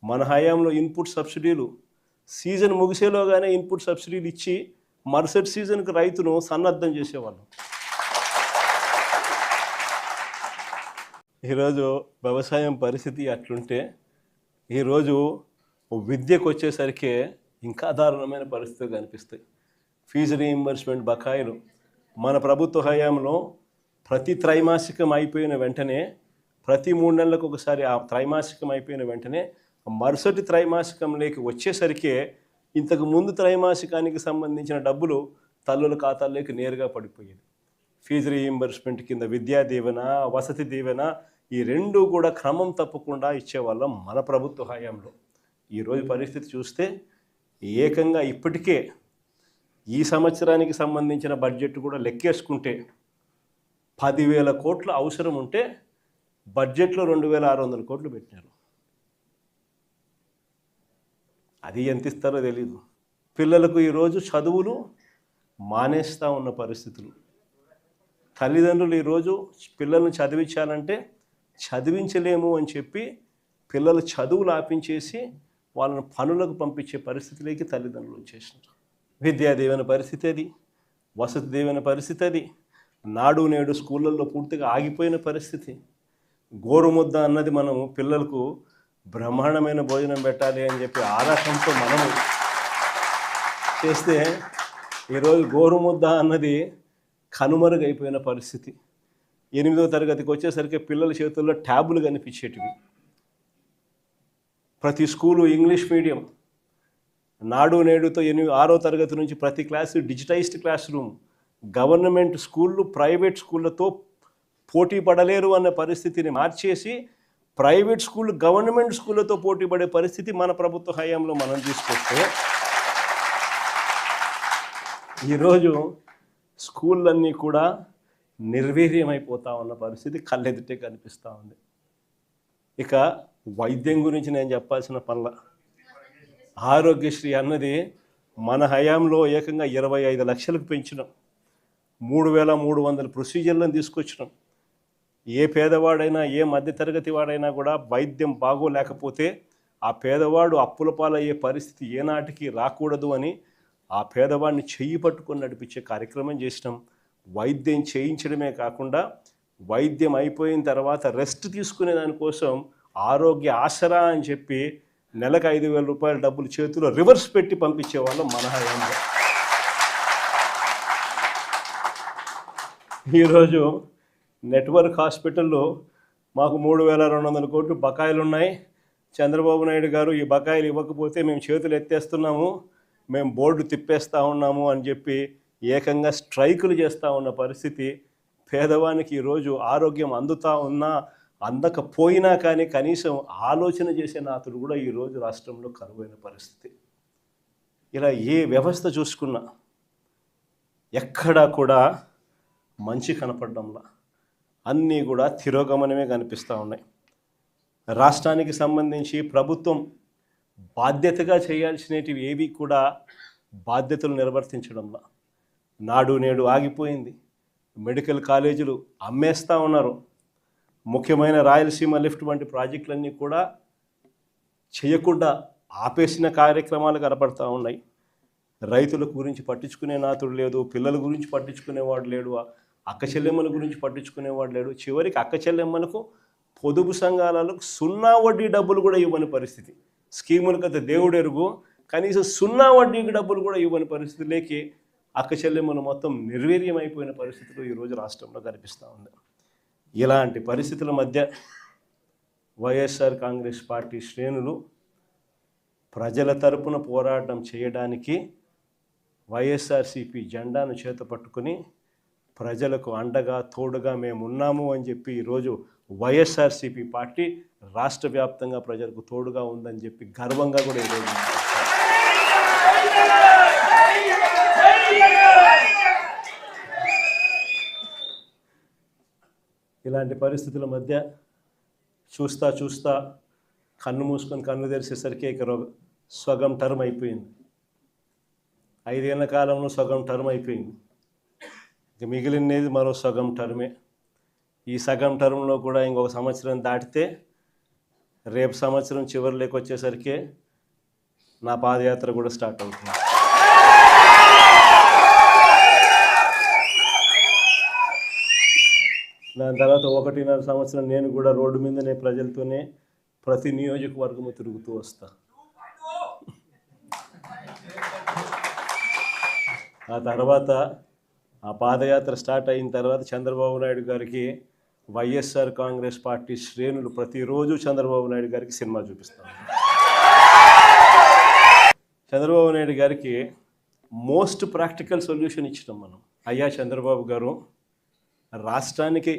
మన హయాంలో ఇన్పుట్ సబ్సిడీలు సీజన్ ముగిసేలోగానే ఇన్పుట్ సబ్సిడీలు ఇచ్చి మరుసటి సీజన్కి రైతును సన్నద్ధం చేసేవాళ్ళం. ఈరోజు వ్యవసాయం పరిస్థితి అట్లుంటే ఈరోజు విద్యకు వచ్చేసరికి ఇంకా దారుణమైన పరిస్థితులు కనిపిస్తాయి. ఫీజు రీయింబర్స్మెంట్ బకాయిలు మన ప్రభుత్వ హయాంలో ప్రతి త్రైమాసికం అయిపోయిన వెంటనే, ప్రతి 3 నెలలకు ఒకసారి ఆ త్రైమాసికం అయిపోయిన వెంటనే మరుసటి త్రైమాసికంలోకి వచ్చేసరికి ఇంతకు ముందు త్రైమాసికానికి సంబంధించిన డబ్బులు తల్లుల ఖాతాల్లోకి నేరుగా పడిపోయేది. ఫీజు రీయింబర్స్మెంట్ కింద విద్యా దీవెన, వసతి దీవెన ఈ రెండు కూడా క్రమం తప్పకుండా ఇచ్చేవాళ్ళం మన ప్రభుత్వ హయాంలో. ఈరోజు పరిస్థితి చూస్తే ఏకంగా ఇప్పటికే ఈ సంవత్సరానికి సంబంధించిన బడ్జెట్ కూడా లెక్కేసుకుంటే 10,000 కోట్ల అవసరం ఉంటే బడ్జెట్లో 2,600 కోట్లు పెట్టినారు. అది ఎంత ఇస్తారో తెలీదు. పిల్లలకు ఈరోజు చదువులు మానేస్తూ ఉన్న పరిస్థితులు. తల్లిదండ్రులు ఈరోజు పిల్లల్ని చదివించాలంటే చదివించలేము అని చెప్పి పిల్లలు చదువులు ఆపించేసి వాళ్ళని పనులకు పంపించే పరిస్థితిలోకి తల్లిదండ్రులు వచ్చేసినారు. విద్యా దీవెన పరిస్థితి అది, వసతి దీవెన పరిస్థితి అది, నాడు నేడు స్కూళ్ళల్లో పూర్తిగా ఆగిపోయిన పరిస్థితి. గోరుముద్ద అన్నది మనము పిల్లలకు బ్రహ్మాండమైన భోజనం పెట్టాలి అని చెప్పి ఆరాటంతో మనము చేస్తే ఈరోజు గోరుముద్ద అన్నది కనుమరుగైపోయిన పరిస్థితి. 8వ తరగతికి వచ్చేసరికి పిల్లల చేతుల్లో ట్యాబులు కనిపించేటివి. ప్రతి స్కూలు ఇంగ్లీష్ మీడియం. నాడు నేడుతో 6వ తరగతి నుంచి ప్రతి class digitised class room. Government స్కూళ్ళు ప్రైవేట్ స్కూళ్ళతో పోటీ పడలేరు అన్న పరిస్థితిని మార్చేసి ప్రైవేట్ స్కూళ్ళు గవర్నమెంట్ స్కూళ్ళతో పోటీ పడే పరిస్థితి మన ప్రభుత్వ హయాంలో మనం తీసుకొస్తే ఈరోజు స్కూళ్ళన్నీ కూడా నిర్వీర్యమైపోతా ఉన్న పరిస్థితి కళ్ళెదుటే కనిపిస్తూ ఉంది. ఇక వైద్యం గురించి నేను చెప్పాల్సిన పనుల. ఆరోగ్యశ్రీ అన్నది మన హయాంలో ఏకంగా 25 లక్షలకు పెంచినాం. 3,300 ప్రొసీజర్లను తీసుకొచ్చినాం. ఏ పేదవాడైనా, ఏ మధ్యతరగతి వాడైనా కూడా వైద్యం బాగోలేకపోతే ఆ పేదవాడు అప్పుల పాలయ్యే పరిస్థితి ఏనాటికి రాకూడదు అని ఆ పేదవాడిని చెయ్యి పట్టుకొని నడిపించే కార్యక్రమం చేసినాం. వైద్యం చేయించడమే కాకుండా వైద్యం అయిపోయిన తర్వాత రెస్ట్ తీసుకునే దానికోసం ఆరోగ్య ఆసరా అని చెప్పి నెలకు 5,000 రూపాయల డబ్బులు చేతిలో రివర్స్ పెట్టి పంపించేవాళ్ళం మన హయాంలో. ఈరోజు నెట్వర్క్ హాస్పిటల్లో మాకు 3,200 కోట్లు బకాయిలు ఉన్నాయి. చంద్రబాబు నాయుడు గారు ఈ బకాయిలు ఇవ్వకపోతే మేము చేతులు ఎత్తేస్తున్నాము, మేము బోర్డు తిప్పేస్తూ ఉన్నాము అని చెప్పి ఏకంగా స్ట్రైకులు చేస్తూ ఉన్న పరిస్థితి. పేదవానికి ఈరోజు ఆరోగ్యం అందుతూ ఉన్నా అందకపోయినా కానీ కనీసం ఆలోచన చేసే నాతుడు కూడా ఈరోజు రాష్ట్రంలో కరువైన పరిస్థితి. ఇలా ఏ వ్యవస్థ చూసుకున్నా ఎక్కడా కూడా మంచి కనపడడంలా, అన్నీ కూడా తిరోగమనమే కనిపిస్తూ ఉన్నాయి. రాష్ట్రానికి సంబంధించి ప్రభుత్వం బాధ్యతగా చేయాల్సినవి ఏవి కూడా బాధ్యతలు నిర్వర్తించడంలా. నాడు నేడు ఆగిపోయింది. మెడికల్ కాలేజీలు అమ్మేస్తూ ఉన్నారు. ముఖ్యమైన రాయలసీమ లిఫ్ట్ వంటి ప్రాజెక్టులన్నీ కూడా చేయకుండా ఆపేసిన కార్యక్రమాలు కనపడతా ఉన్నాయి. రైతుల గురించి పట్టించుకునే నాతుడు లేదు, పిల్లల గురించి పట్టించుకునేవాడు లేడు, అక్క చెల్లెమ్మల గురించి పట్టించుకునేవాడు లేడు. చివరికి అక్క చెల్లెమ్మలకు పొదుపు సంఘాలకు 0 వడ్డీ డబ్బులు కూడా ఇవ్వని పరిస్థితి. స్కీములకు అయితే దేవుడు ఎరుగు, కనీసం 0 వడ్డీకి డబ్బులు కూడా ఇవ్వని పరిస్థితిలోకి అక్క చెల్లెమ్మలు మొత్తం నిర్వీర్యమైపోయిన పరిస్థితులు ఈరోజు రాష్ట్రంలో కనిపిస్తూ ఉంది. ఇలాంటి పరిస్థితుల మధ్య వైఎస్ఆర్ కాంగ్రెస్ పార్టీ శ్రేణులు ప్రజల తరపున పోరాటం చేయడానికి వైఎస్ఆర్సీపీ జెండాను చేత పట్టుకుని ప్రజలకు అండగా తోడుగా మేము ఉన్నాము అని చెప్పి ఈరోజు వైఎస్ఆర్సీపీ పార్టీ రాష్ట్ర వ్యాప్తంగా ప్రజలకు తోడుగా ఉందని చెప్పి గర్వంగా కూడా ఈరోజు ఇలాంటి పరిస్థితుల మధ్య చూస్తా కన్ను మూసుకొని కన్ను తెరిచేసరికి ఇక సగం టర్మ్ అయిపోయింది. 5 ఏళ్ల కాలంలో సగం టర్మ్ అయిపోయింది. ఇక మిగిలినది మరో సగం టర్మే. ఈ సగం టర్మ్లో కూడా ఇంకొక సంవత్సరం దాటితే రేపు సంవత్సరం చివరిలోకి వచ్చేసరికి నా పాదయాత్ర కూడా స్టార్ట్ అవుతుంది. దాని తర్వాత 1.5 సంవత్సరం నేను కూడా రోడ్డు మీదనే ప్రజలతోనే ప్రతి నియోజకవర్గము తిరుగుతూ వస్తా. ఆ తర్వాత ఆ పాదయాత్ర స్టార్ట్ అయిన తర్వాత చంద్రబాబు నాయుడు గారికి వైఎస్ఆర్ కాంగ్రెస్ పార్టీ శ్రేణులు ప్రతిరోజు చంద్రబాబు నాయుడు గారికి సినిమా చూపిస్తాను. చంద్రబాబు నాయుడు గారికి మోస్ట్ ప్రాక్టికల్ సొల్యూషన్ ఇచ్చినాం మనం. అయ్యా చంద్రబాబు గారు, రాష్ట్రానికి